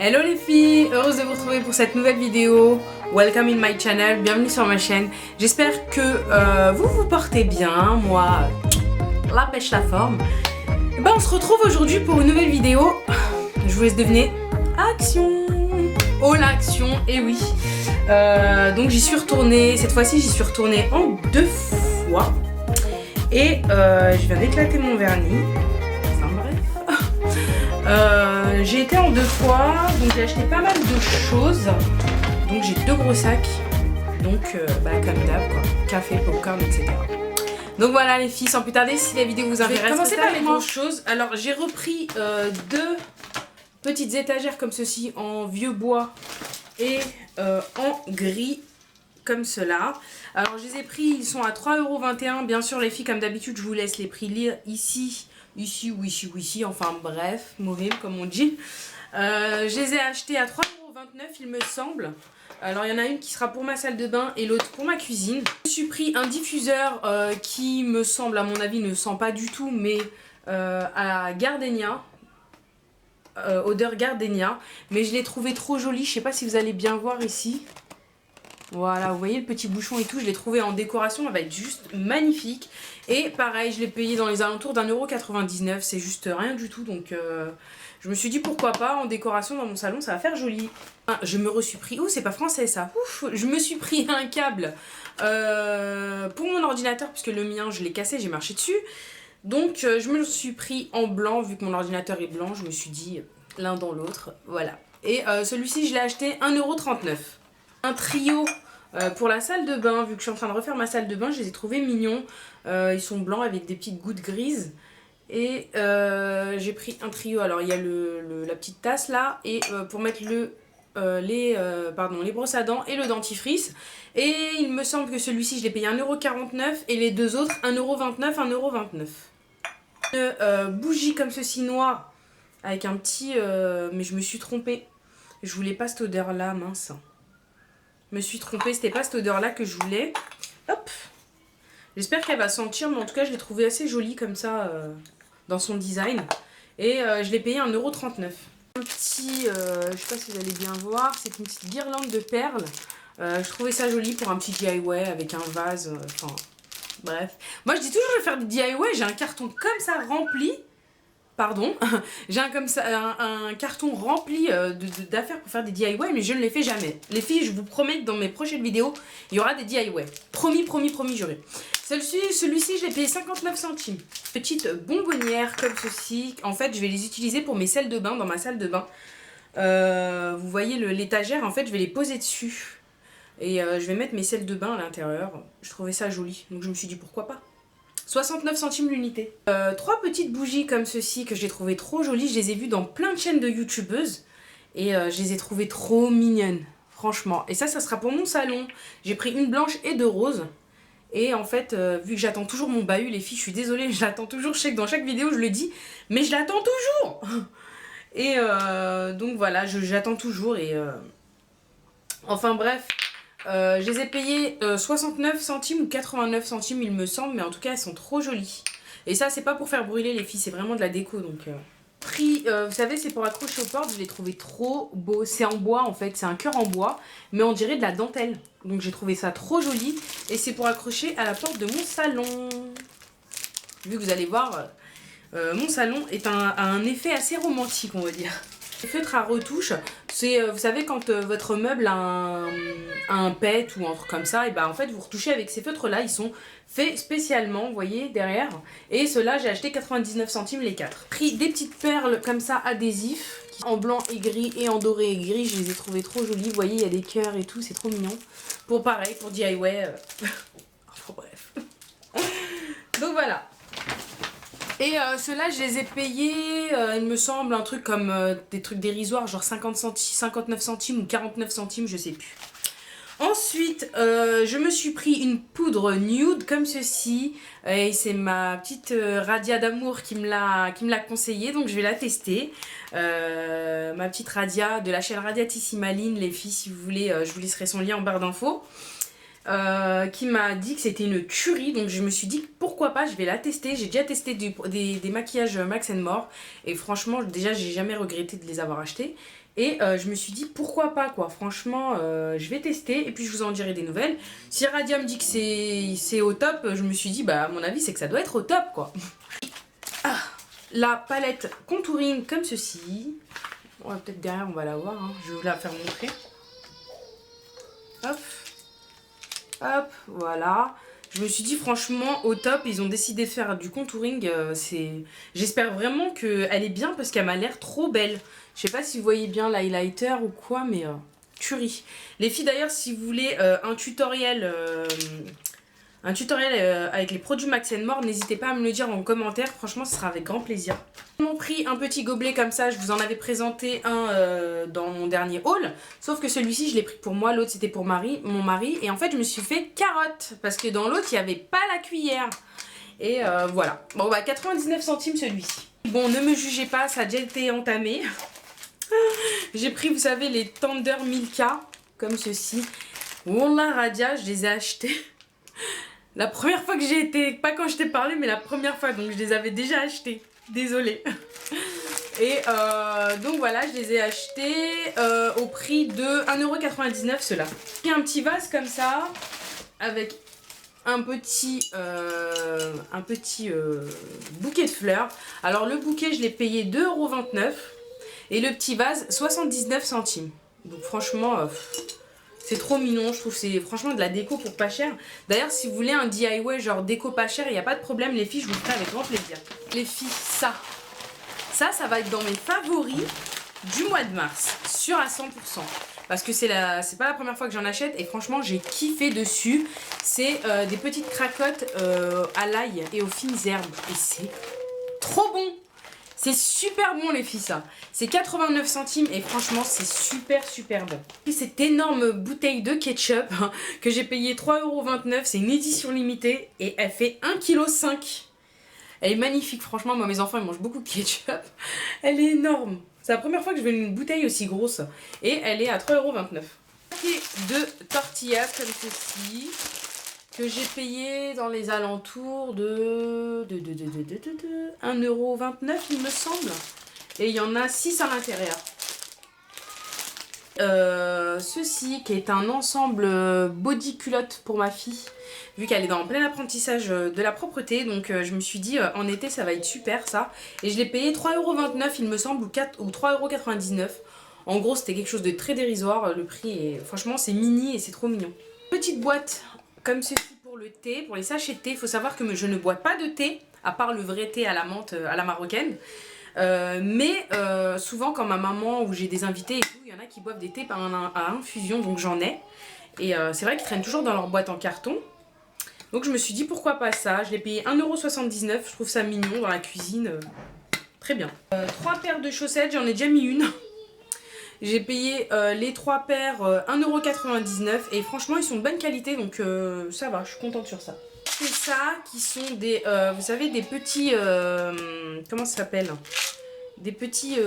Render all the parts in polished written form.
Hello les filles, heureuse de vous retrouver pour cette nouvelle vidéo. Welcome in my channel, bienvenue sur ma chaîne. J'espère que vous vous portez bien, moi la pêche la forme. Et ben, on se retrouve aujourd'hui pour une nouvelle vidéo. Je vous laisse deviner. Action. Oh l'action, et oui. Donc j'y suis retournée, cette fois-ci j'y suis retournée en 2 fois. Et je viens d'éclater mon vernis. J'ai été en 2 fois, donc j'ai acheté pas mal de choses. Donc j'ai 2 gros sacs, donc comme d'hab quoi, café, popcorn, etc. Donc voilà les filles, sans plus tarder, si la vidéo vous intéresse, je vais commencer par les grosses choses. Alors j'ai repris 2 petites étagères comme ceci en vieux bois et en gris comme cela. Alors je les ai pris, ils sont à 3,21 €. Bien sûr les filles, comme d'habitude je vous laisse les prix lire ici ou ici, enfin bref, mauvais comme on dit. Je les ai achetés à 3,29 € il me semble. Alors il y en a une qui sera pour ma salle de bain et l'autre pour ma cuisine. Je me suis pris un diffuseur qui me semble, à mon avis, ne sent pas du tout, mais à gardenia. Odeur gardenia. Mais je l'ai trouvé trop joli, je sais pas si vous allez bien voir ici. Voilà, vous voyez le petit bouchon et tout, je l'ai trouvé en décoration, elle va être juste magnifique. Et pareil, je l'ai payé dans les alentours d'1,99 €, c'est juste rien du tout. Donc je me suis dit pourquoi pas, en décoration dans mon salon, ça va faire joli. Ah, je me suis pris, oh c'est pas français ça, ouf, je me suis pris un câble pour mon ordinateur, puisque le mien je l'ai cassé, j'ai marché dessus. Donc je me le suis pris en blanc, vu que mon ordinateur est blanc, je me suis dit l'un dans l'autre, voilà. Et celui-ci je l'ai acheté 1,39 €. Un trio pour la salle de bain, vu que je suis en train de refaire ma salle de bain, je les ai trouvés mignons. Ils sont blancs avec des petites gouttes grises. Et j'ai pris un trio, alors il y a la petite tasse là, et pour mettre les brosses à dents et le dentifrice. Et il me semble que celui-ci je l'ai payé 1,49 € et les deux autres 1,29 €, 1,29 €. Une bougie comme ceci noire, avec un petit... mais je me suis trompée, je voulais pas cette odeur là, mince. Je me suis trompée, c'était pas cette odeur là que je voulais. Hop. J'espère qu'elle va sentir, mais en tout cas je l'ai trouvée assez jolie comme ça dans son design. Et je l'ai payé 1,39 €. Un petit, je sais pas si vous allez bien voir, c'est une petite guirlande de perles. Je trouvais ça joli pour un petit DIY avec un vase, enfin bref. Moi je dis toujours je vais faire des DIY, j'ai un carton comme ça rempli. Pardon, j'ai un carton rempli d'affaires pour faire des DIY, mais je ne les fais jamais. Les filles, je vous promets que dans mes prochaines vidéos, il y aura des DIY. Promis, promis, promis, juré. Celui-ci, je l'ai payé 59 centimes. Petite bonbonnière comme ceci. En fait, je vais les utiliser pour mes salles de bain, dans ma salle de bain. Vous voyez l'étagère, en fait, je vais les poser dessus. Et je vais mettre mes selles de bain à l'intérieur. Je trouvais ça joli, donc je me suis dit pourquoi pas. 69 centimes l'unité. 3 petites bougies comme ceci que j'ai trouvé trop jolies. Je les ai vues dans plein de chaînes de youtubeuses. Et je les ai trouvées trop mignonnes. Franchement. Et ça sera pour mon salon. J'ai pris une blanche et 2 roses. Et en fait, vu que j'attends toujours mon bahut, les filles, je suis désolée, je l'attends toujours. Je sais que dans chaque vidéo, je le dis. Mais je l'attends toujours. Et donc voilà, j'attends toujours. Et enfin bref. Je les ai payées 69 centimes ou 89 centimes il me semble, mais en tout cas elles sont trop jolies. Et ça c'est pas pour faire brûler les filles, c'est vraiment de la déco. Donc prix, vous savez, c'est pour accrocher aux portes, je l'ai trouvé trop beau. C'est en bois en fait, c'est un cœur en bois, mais on dirait de la dentelle. Donc j'ai trouvé ça trop joli et c'est pour accrocher à la porte de mon salon. Vu que vous allez voir, mon salon a un effet assez romantique, on va dire. Les feutres à retouche, c'est, vous savez, quand votre meuble a un pet ou un truc comme ça, et ben en fait vous retouchez avec ces feutres là, ils sont faits spécialement, vous voyez, derrière. Et ceux-là, j'ai acheté 99 centimes les 4. Pris des petites perles comme ça, adhésifs, en blanc et gris et en doré et gris, je les ai trouvées trop jolies. Vous voyez, il y a des cœurs et tout, c'est trop mignon. Pour pareil, pour DIY, enfin bref. Donc voilà. Et ceux-là, je les ai payés, il me semble, un truc comme des trucs dérisoires, genre 59 centimes ou 49 centimes, je sais plus. Ensuite, je me suis pris une poudre nude comme ceci. Et c'est ma petite Radia d'amour qui me l'a conseillé, donc je vais la tester. Ma petite Radia de la chaîne Radiatissimaline, les filles, si vous voulez, je vous laisserai son lien en barre d'infos. Qui m'a dit que c'était une tuerie, donc je me suis dit pourquoi pas, je vais la tester. J'ai déjà testé des maquillages Max & More et franchement déjà j'ai jamais regretté de les avoir achetés Et je me suis dit pourquoi pas quoi, franchement je vais tester et puis je vous en dirai des nouvelles. Si Radia me dit que c'est au top, je me suis dit bah à mon avis c'est que ça doit être au top quoi. Ah, la palette contouring comme ceci. Ouais, peut-être derrière on va la voir, hein. Je vais vous la faire montrer. Hop, hop, voilà. Je me suis dit franchement au top, ils ont décidé de faire du contouring, j'espère vraiment qu'elle est bien parce qu'elle m'a l'air trop belle. Je sais pas si vous voyez bien l'highlighter ou quoi, mais tuerie. Les filles d'ailleurs, si vous voulez un tutoriel avec les produits Max More, n'hésitez pas à me le dire en commentaire, franchement ce sera avec grand plaisir. Ils m'ont pris un petit gobelet comme ça, je vous en avais présenté un dans mon dernier haul, sauf que celui-ci je l'ai pris pour moi, l'autre c'était pour mon mari, et en fait je me suis fait carotte, parce que dans l'autre il n'y avait pas la cuillère, et voilà. Bon bah 99 centimes celui-ci. Bon ne me jugez pas, ça a déjà été entamé. J'ai pris vous savez les Tender Milka, comme ceci. Wallah Radia, je les ai achetés. La première fois que j'ai été, pas quand je t'ai parlé, mais la première fois, donc je les avais déjà achetés. Désolée. Et donc voilà, je les ai achetés au prix de 1,99 € ceux-là. Il y a un petit vase comme ça, avec un petit bouquet de fleurs. Alors le bouquet, je l'ai payé 2,29 € et le petit vase, 79 centimes. Donc franchement... c'est trop mignon, je trouve que c'est franchement de la déco pour pas cher. D'ailleurs, si vous voulez un DIY genre déco pas cher, il n'y a pas de problème les filles, je vous le ferai avec grand plaisir. Les filles, ça va être dans mes favoris du mois de mars, sûr à 100%. Parce que c'est pas la première fois que j'en achète et franchement j'ai kiffé dessus. C'est des petites cracottes à l'ail et aux fines herbes et c'est trop bon. C'est super bon les filles ça. C'est 89 centimes et franchement c'est super bon. Et cette énorme bouteille de ketchup que j'ai payé 3,29 €, c'est une édition limitée et elle fait 1,5 kg. Elle est magnifique franchement, moi mes enfants ils mangent beaucoup de ketchup. Elle est énorme. C'est la première fois que je veux une bouteille aussi grosse et elle est à 3,29 €. Paquet de tortillas comme ceci. Que j'ai payé dans les alentours de 1,29 € il me semble. Et il y en a 6 à l'intérieur. Ceci qui est un ensemble body culotte pour ma fille. Vu qu'elle est dans plein apprentissage de la propreté. Donc je me suis dit en été ça va être super ça. Et je l'ai payé 3,29 € il me semble ou 3,99 €. En gros c'était quelque chose de très dérisoire. Le prix est franchement c'est mini et c'est trop mignon. Petite boîte comme ceci pour le thé, pour les sachets de thé. Il faut savoir que je ne bois pas de thé, à part le vrai thé à la menthe, à la marocaine. Mais souvent quand ma maman ou j'ai des invités et tout, il y en a qui boivent des thés à infusion, donc j'en ai. Et c'est vrai qu'ils traînent toujours dans leur boîte en carton. Donc je me suis dit pourquoi pas ça. Je l'ai payé 1,79 €, je trouve ça mignon dans la cuisine. Très bien. 3 paires de chaussettes, j'en ai déjà mis une. J'ai payé les 3 paires 1,99 € et franchement ils sont de bonne qualité donc ça va, je suis contente sur ça. C'est ça qui sont des, vous savez des petits, comment ça s'appelle, des petites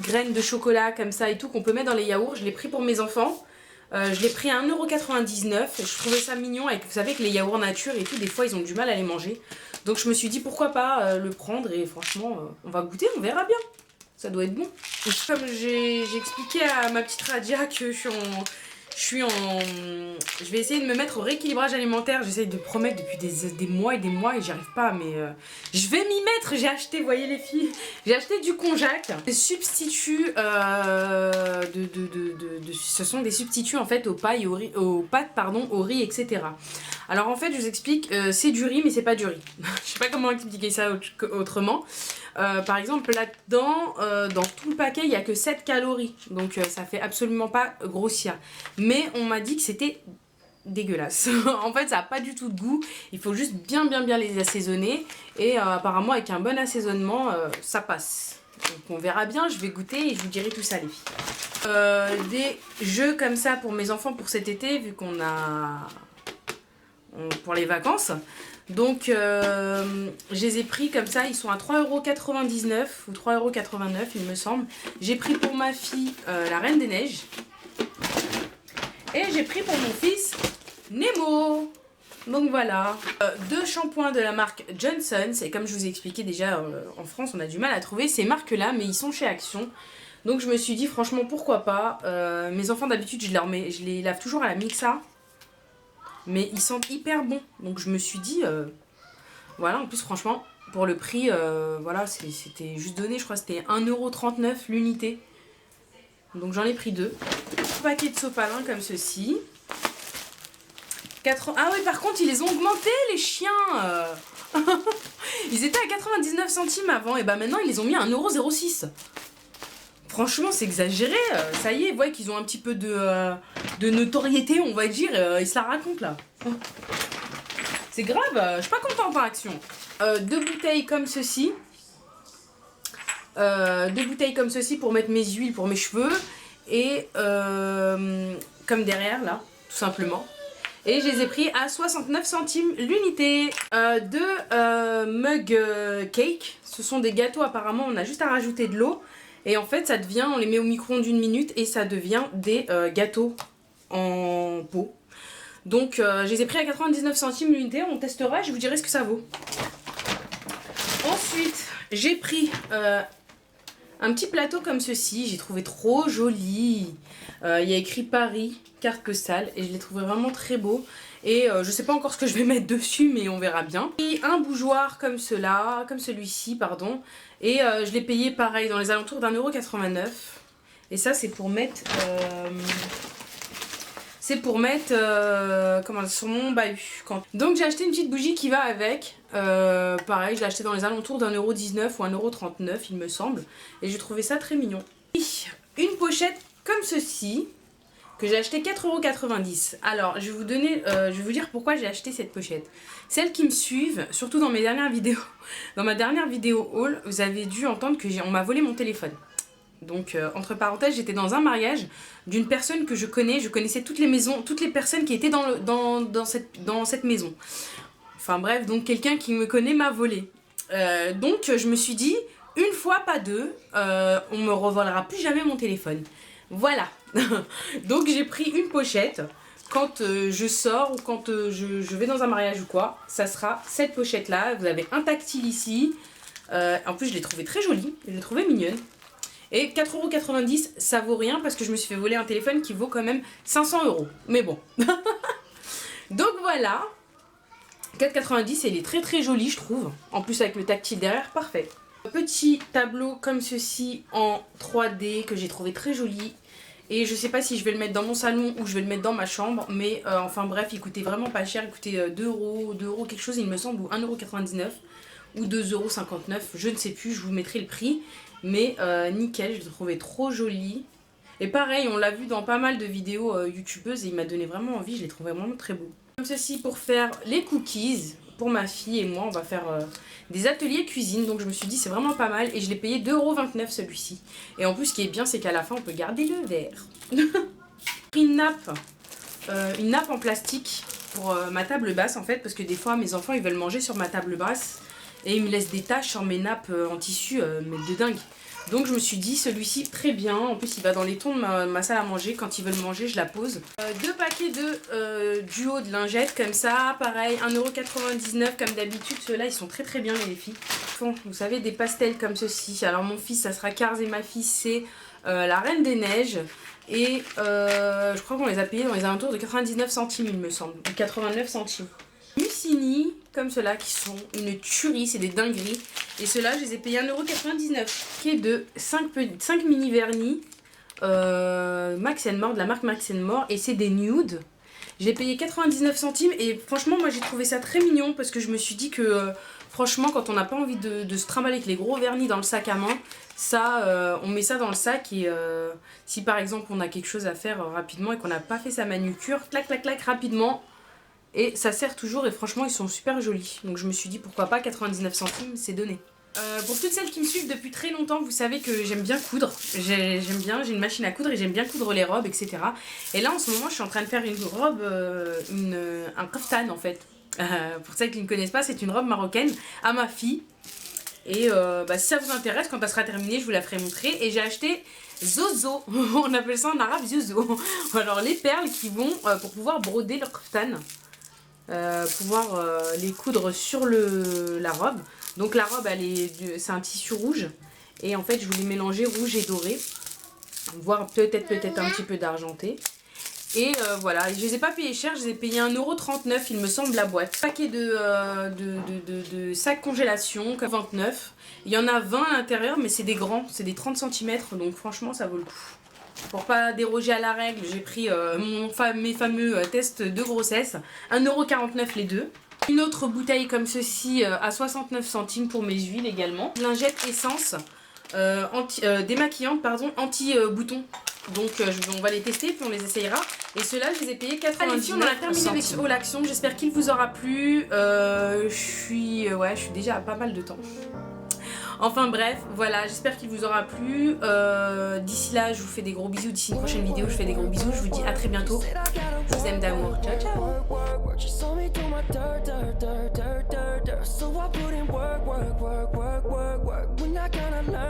graines de chocolat comme ça et tout qu'on peut mettre dans les yaourts. Je l'ai pris pour mes enfants. Je l'ai pris à 1,99 €. Je trouvais ça mignon avec, vous savez que les yaourts nature et tout, des fois ils ont du mal à les manger. Donc je me suis dit pourquoi pas le prendre et franchement on va goûter, on verra bien. Ça doit être bon. Et comme j'ai expliqué à ma petite Radia que je vais essayer de me mettre au rééquilibrage alimentaire. J'essaye de promettre depuis des mois et des mois et j'y arrive pas. Mais je vais m'y mettre. J'ai acheté, vous voyez les filles, j'ai acheté du konjac. Des substituts, ce sont des substituts en fait aux pâtes, au riz, etc. Alors en fait je vous explique, c'est du riz mais c'est pas du riz. Je sais pas comment expliquer ça autrement. Par exemple là-dedans, dans tout le paquet il n'y a que 7 calories. Donc ça fait absolument pas grossir. Mais on m'a dit que c'était dégueulasse. En fait ça n'a pas du tout de goût. Il faut juste bien les assaisonner. Et apparemment avec un bon assaisonnement ça passe. Donc on verra bien, je vais goûter et je vous dirai tout ça les filles. Des jeux comme ça pour mes enfants pour cet été vu qu'on a... pour les vacances. Donc je les ai pris comme ça, ils sont à 3,99 € ou 3,89 € il me semble. J'ai pris pour ma fille la Reine des Neiges. Et j'ai pris pour mon fils Nemo. Donc voilà, 2 shampoings de la marque Johnson's. Et comme je vous ai expliqué déjà, en France on a du mal à trouver ces marques là, mais ils sont chez Action. Donc je me suis dit franchement pourquoi pas. Mes enfants d'habitude je les lave toujours à la Mixa. Mais ils sentent hyper bon. Donc je me suis dit, voilà, en plus franchement pour le prix, voilà, c'était juste donné, je crois que c'était 1,39 € l'unité. Donc j'en ai pris 2. Un paquet de sopalin comme ceci. Ah oui, par contre ils les ont augmentés les chiens. Ils étaient à 99 centimes avant et bah maintenant ils les ont mis à 1,06 €. Franchement c'est exagéré. Ça y est, vous voyez qu'ils ont un petit peu de notoriété, on va dire. Ils se la racontent là. C'est grave, je suis pas contente en Action. 2 bouteilles comme ceci. 2 bouteilles comme ceci pour mettre mes huiles pour mes cheveux. Et comme derrière là, tout simplement. Et je les ai pris à 69 centimes l'unité. 2 mugs cake. Ce sont des gâteaux apparemment, on a juste à rajouter de l'eau. Et en fait ça devient, on les met au micro-ondes d'une minute et ça devient des gâteaux en pot. Donc je les ai pris à 99 centimes l'unité, on testera et je vous dirai ce que ça vaut. Ensuite j'ai pris un petit plateau comme ceci, j'ai trouvé trop joli. Il y a écrit Paris, carte postale, et je l'ai trouvé vraiment très beau. Et je sais pas encore ce que je vais mettre dessus, mais on verra bien. Et un bougeoir comme cela, comme celui-ci, pardon. Et je l'ai payé pareil, dans les alentours d'1,89 €. Et ça c'est pour mettre... comment, sur mon bahut. Donc j'ai acheté une petite bougie qui va avec. Pareil, je l'ai acheté dans les alentours d'1,19 € ou 1,39 € il me semble. Et j'ai trouvé ça très mignon. Et une pochette comme ceci, que j'ai acheté 4,90 €. Alors je vais vous dire pourquoi j'ai acheté cette pochette. Celles qui me suivent, surtout dans mes dernières vidéos, dans ma dernière vidéo haul, vous avez dû entendre que on m'a volé mon téléphone. Donc entre parenthèses, j'étais dans un mariage d'une personne que je connaissais toutes les maisons, toutes les personnes qui étaient dans cette maison. Enfin bref, donc quelqu'un qui me connaît m'a volé. Donc je me suis dit, une fois pas deux, on me revolera plus jamais mon téléphone. Voilà. Donc j'ai pris une pochette. Quand je sors ou quand je vais dans un mariage ou quoi, ça sera cette pochette là. Vous avez un tactile ici. En plus je l'ai trouvée très jolie, je l'ai trouvée mignonne. Et 4,90 €, ça vaut rien parce que je me suis fait voler un téléphone qui vaut quand même 500 €. Mais bon. Donc voilà. 4,90 €, elle est très très jolie je trouve. En plus avec le tactile derrière, parfait. Petit tableau comme ceci en 3D que j'ai trouvé très joli. Et je sais pas si je vais le mettre dans mon salon ou je vais le mettre dans ma chambre. Mais enfin bref, il coûtait vraiment pas cher. Il coûtait 2 € quelque chose il me semble, ou 1,99 € ou 2,59 €. Je ne sais plus, je vous mettrai le prix. Mais nickel, je l'ai trouvé trop joli. Et pareil, on l'a vu dans pas mal de vidéos youtubeuses et il m'a donné vraiment envie, je l'ai trouvé vraiment très beau. Comme ceci pour faire les cookies. Pour ma fille et moi, on va faire des ateliers cuisine. Donc je me suis dit c'est vraiment pas mal. Et je l'ai payé 2,29 € celui-ci. Et en plus ce qui est bien c'est qu'à la fin on peut garder le verre. J'ai pris une nappe en plastique pour ma table basse en fait. Parce que des fois mes enfants ils veulent manger sur ma table basse. Et ils me laissent des taches sur mes nappes en tissu, mais de dingue. Donc je me suis dit celui-ci très bien. En plus il va dans les tons de ma salle à manger. Quand ils veulent manger je la pose. 2 paquets de duo de lingettes comme ça. Pareil 1,99 € comme d'habitude. Ceux-là ils sont très très bien les filles. Vous savez des pastels comme ceci. Alors mon fils ça sera Cars et ma fille c'est la Reine des Neiges. Et je crois qu'on les a payés dans les alentours de 99 centimes il me semble. Ou 89 centimes. Mucini, comme ceux-là, qui sont une tuerie, c'est des dingueries. Et ceux-là, je les ai payés 1,99 €. Qui est de 5 mini vernis Max More, de la marque Max More. Et c'est des nudes. J'ai payé 99 centimes. Et franchement, moi j'ai trouvé ça très mignon. Parce que je me suis dit que, franchement, quand on n'a pas envie de se trimballer avec les gros vernis dans le sac à main, ça, on met ça dans le sac. Et si par exemple on a quelque chose à faire rapidement et qu'on n'a pas fait sa manucure, clac, clac, clac, rapidement. Et ça sert toujours et franchement ils sont super jolis. Donc je me suis dit pourquoi pas 99 centimes, c'est donné. Pour toutes celles qui me suivent depuis très longtemps, vous savez que j'aime bien coudre. J'ai une machine à coudre et j'aime bien coudre les robes, etc. Et là en ce moment je suis en train de faire une robe, un kaftan en fait. Pour celles qui ne connaissent pas, c'est une robe marocaine à ma fille. Et si ça vous intéresse, quand elle sera terminée, je vous la ferai montrer. Et j'ai acheté Zozo, on appelle ça en arabe Zozo. Alors les perles qui vont pour pouvoir broder leur kaftan. pouvoir les coudre sur la robe. Donc la robe, c'est un tissu rouge. Et en fait, je voulais mélanger rouge et doré. Voire peut-être un petit peu d'argenté. Et voilà, je les ai pas payés cher, je les ai payés 1,39 € il me semble la boîte. Paquet de sacs congélation, 29. Il y en a 20 à l'intérieur, mais c'est des grands, c'est des 30 cm, donc franchement ça vaut le coup. Pour pas déroger à la règle, j'ai pris mes fameux tests de grossesse, 1,49 € les deux. Une autre bouteille comme ceci à 69 centimes pour mes huiles également. Lingette essence, démaquillante, pardon, anti-bouton. Donc on va les tester puis on les essayera. Et ceux-là je les ai payés 99 centimes. On a terminé avec ce haul action, j'espère qu'il vous aura plu. Je suis déjà à pas mal de temps. Enfin bref, voilà, j'espère qu'il vous aura plu. D'ici là, je vous fais des gros bisous. D'ici une prochaine vidéo, je vous fais des gros bisous. Je vous dis à très bientôt. Je vous aime d'amour. Ciao, ciao.